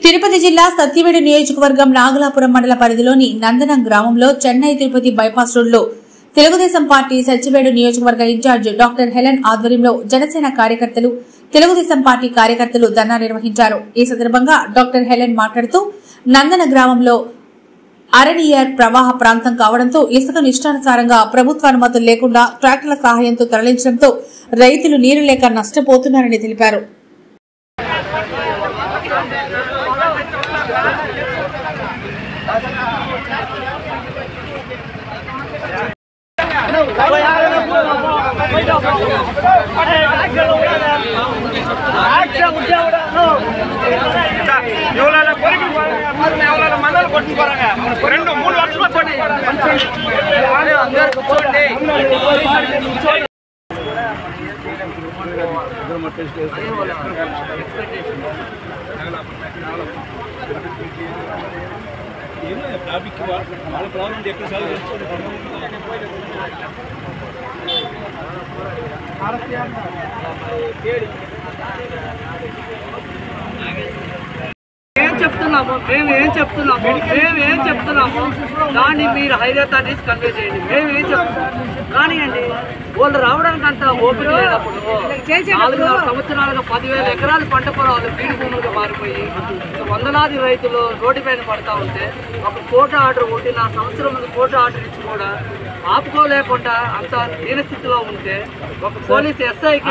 తిరుపతి జిల్లా సత్యవేడు నియోజకవర్గం నాగలాపురం మండల పరిధిలోని నందనం గ్రామంలో చెన్నై తిరుపతి బైపాస్ రోడ్లో తెలుగుదేశం పార్టీ సత్యవేడు నియోజకవర్గ ఇన్ఛార్జ్ డాక్టర్ హెలెన్ ఆధ్వర్యంలో జనసేన కార్యకర్తలు తెలుగుదేశం పార్టీ కార్యకర్తలు ధర్నా నిర్వహించారు। ఈ సందర్భంగా డాక్టర్ హెలెన్ మాట్లాడుతూ నందన గ్రామంలో అరణియర్ ప్రవాహ ప్రాంతం కావడంతో ఇసుక ఇష్టానుసారంగా ప్రభుత్వ అనుమతులు లేకుండా ట్రాక్టర్ల సహాయంతో తరలించడంతో రైతులు నీరు లేక నష్టపోతున్నారని తెలిపారు। మేమేం చెప్తున్నాము దాన్ని మీరు హైదరాబాద్ కన్వే చేయండి। మేమేం చెప్తున్నాం కానివ్వండి, వాళ్ళు రావడానికి అంత ఓపిక లేనప్పుడు 4 సంవత్సరాలుగా 10,000 ఎకరాలు పంట పొలాలు బీడు భూములుగా మారిపోయి వందలాది రైతులు రోడ్డుపైన పడతా ఉంటే అప్పుడు కోర్టు ఆర్డర్ కొట్టి 4 సంవత్సరం ముందు కోర్టు ఆర్డర్ ఇచ్చి కూడా ఆపుకోలేకుండా అంత దీనస్థితిలో ఉంటే ఒక పోలీస్ ఎస్ఐకి